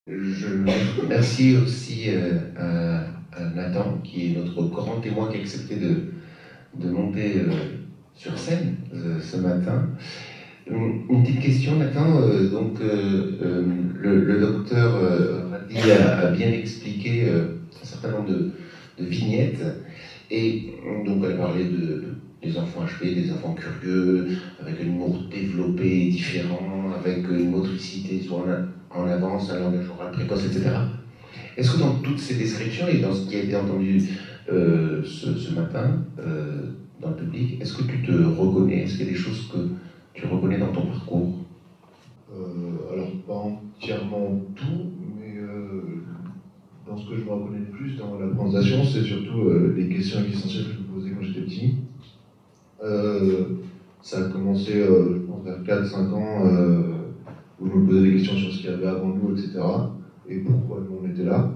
Je remercie aussi à Nathan, qui est notre grand témoin qui a accepté de monter sur scène ce matin. Une petite question, Nathan. Le docteur Radi a bien expliqué un certain nombre de vignettes. Et donc, elle a parlé des enfants HP, des enfants curieux, avec un humour développé et différent, avec une motricité soit en avance, un langage oral précoce, etc. Est-ce que dans toutes ces descriptions et dans ce qui a été entendu ce matin dans le public, est-ce que tu te reconnais? Est-ce qu'il y a des choses que tu reconnais dans ton parcours? Alors, pas entièrement tout, mais dans ce que je me reconnais le plus dans la présentation, c'est surtout les questions existentielles que je me posais quand j'étais petit. Ça a commencé, je pense, vers 4-5 ans, où je me posais des questions sur ce qu'il y avait avant nous, etc. Et pourquoi nous on était là.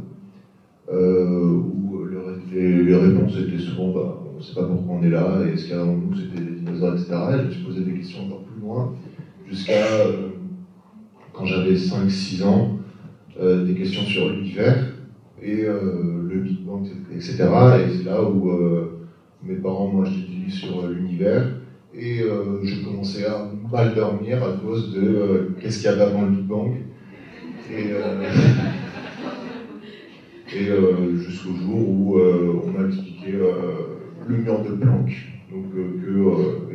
Où les réponses étaient souvent, on ne sait pas pourquoi on est là, et ce qu'il y a avant nous c'était des dinosaures, etc. Et je me suis posé des questions encore plus loin, jusqu'à quand j'avais 5-6 ans, des questions sur l'univers et le Big Bang, etc. Et c'est là où mes parents m'ont acheté des livres sur l'univers et je commençais à mal dormir à cause de qu'est-ce qu'il y avait avant le Big Bang. Et jusqu'au jour où on m'a expliqué le mur de Planck, donc que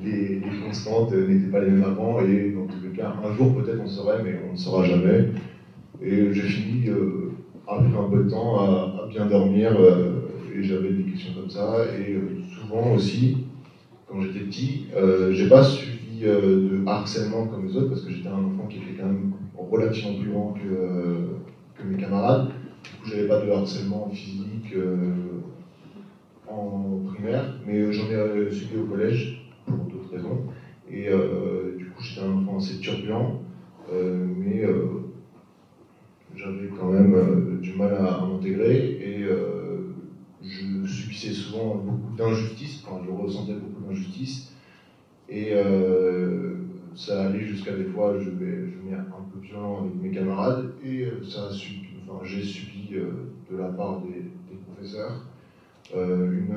les constantes n'étaient pas les mêmes avant, et dans tous les cas, un jour peut-être on saurait, mais on ne saura jamais. Et j'ai fini, après un peu de temps, à bien dormir, et j'avais des questions comme ça. Et souvent aussi, quand j'étais petit, j'ai pas subi de harcèlement comme les autres, parce que j'étais un enfant qui était quand même relativement plus grand que mes camarades. Du coup, j'avais pas de harcèlement physique en primaire, mais j'en ai subi au collège, pour d'autres raisons. Et du coup, j'étais un enfant assez turbulent, mais j'avais quand même du mal à m'intégrer et je subissais souvent beaucoup d'injustices, enfin, je ressentais beaucoup d'injustices et ça allait jusqu'à des fois je venais un peu violent avec mes camarades et j'ai subi de la part des professeurs une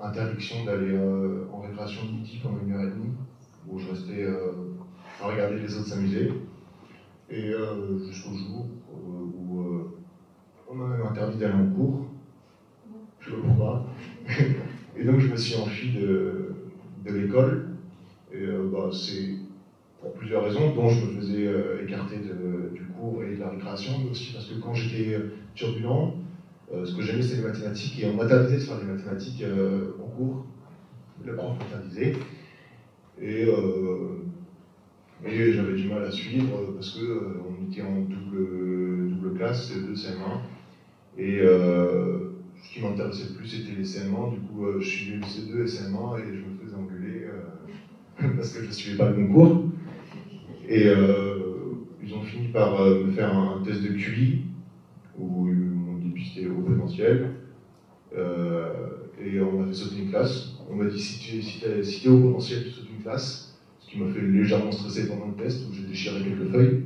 interdiction d'aller en récréation de midi pendant 1 heure et demie où je restais à regarder les autres s'amuser. Et jusqu'au jour où on m'a même interdit d'aller en cours, je ne sais pas pourquoi. Et donc je me suis enfui de l'école. Et c'est pour plusieurs raisons, dont je me faisais écarter du cours et de la récréation, mais aussi parce que quand j'étais turbulent, ce que j'aimais c'est les mathématiques, et on m'interdisait de faire des mathématiques en cours. Le prof m'interdisait. Et j'avais du mal à suivre parce qu'on était en double classe, CE2, CM1. Et ce qui m'intéressait le plus, c'était les CM1. Du coup, je suivais le C2 et CM1 et je me faisais engueuler parce que je ne suivais pas le concours. Et ils ont fini par me faire un test de QI où ils m'ont dépisté au potentiel. Et on m'a fait sauter une classe. On m'a dit si t'es au potentiel, tu sautes une classe. Ce qui m'a fait légèrement stresser pendant le test où j'ai déchiré quelques feuilles.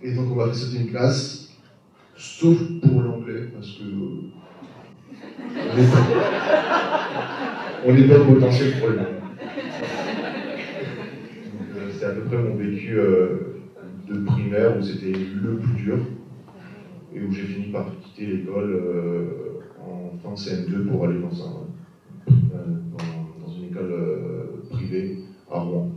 Et donc on m'a fait sauter une classe, sauf pour l'anglais, parce que on n'est pas au potentiel pour les langues. Donc c'est à peu près mon vécu de primaire où c'était le plus dur et où j'ai fini par quitter l'école en fin de CM2 pour aller dans une école privée à Rouen.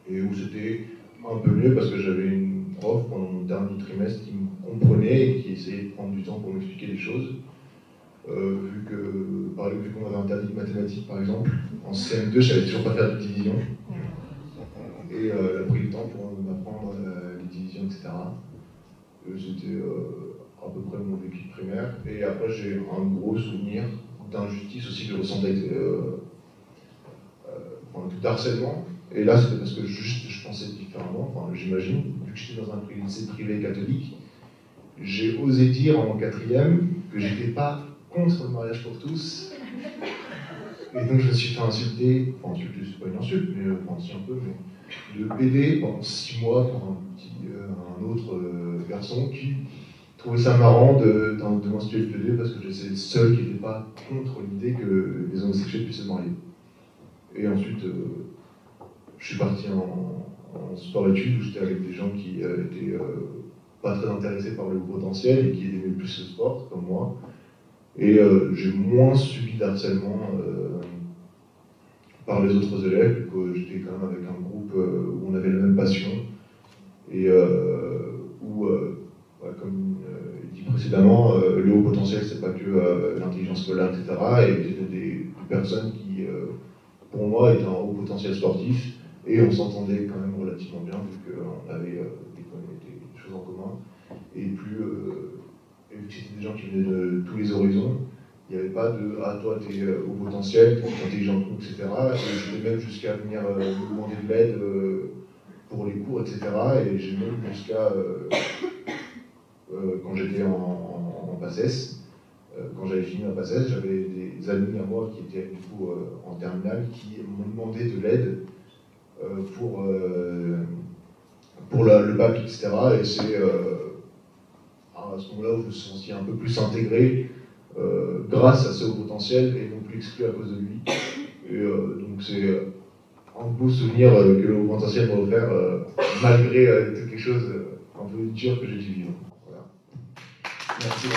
Et où c'était un peu mieux parce que j'avais une prof pendant mon dernier trimestre qui me comprenait et qui essayait de prendre du temps pour m'expliquer les choses. Vu qu'on m'avait interdit de mathématiques par exemple, en CM2 je savais toujours pas faire de division. Et elle a pris le temps pour m'apprendre les divisions, etc. C'était à peu près mon vécu primaire. Et après j'ai un gros souvenir d'injustice aussi que je ressentais d'harcèlement. Et là, c'était parce que juste je pensais différemment, enfin, j'imagine, vu que j'étais dans un lycée privé catholique, j'ai osé dire en quatrième que j'étais pas contre le mariage pour tous. Et donc je me suis fait insulter, enfin insulter c'est pas une insulte, mais enfin si un peu, mais de PD pendant 6 mois pour un petit garçons qui trouvaient ça marrant de menstruer tous les deux parce que j'étais le seul qui n'était pas contre l'idée que les homosexuels puissent se marier. Et ensuite, je suis parti en sport-études où j'étais avec des gens qui étaient pas très intéressés par le potentiel et qui aimaient plus le sport, comme moi. Et j'ai moins subi d'harcèlement par les autres élèves, que j'étais quand même avec un groupe où on avait la même passion et où, comme dit précédemment, le haut potentiel, c'est pas que l'intelligence scolaire, etc. Et c'était des personnes qui, pour moi, étaient en haut potentiel sportif et on s'entendait quand même relativement bien vu qu'on avait des choses en commun et plus et vu que c'était des gens qui venaient de tous les horizons. Il n'y avait pas de « ah, toi, t'es au potentiel, t'es intelligent, etc. » Et j'étais même jusqu'à venir me demander de l'aide pour les cours, etc. Et j'ai même jusqu'à, quand j'étais en PACES, quand j'avais fini ma PACES, j'avais des amis à moi qui étaient du coup en terminale qui m'ont demandé de l'aide pour le bac, etc. Et c'est à ce moment-là où je me suis senti un peu plus intégré grâce à ce haut potentiel et non plus exclu à cause de lui. Et donc c'est un beau souvenir que le haut potentiel m'a offert malgré quelque chose un peu dur que j'ai dû vivre. Voilà. Merci.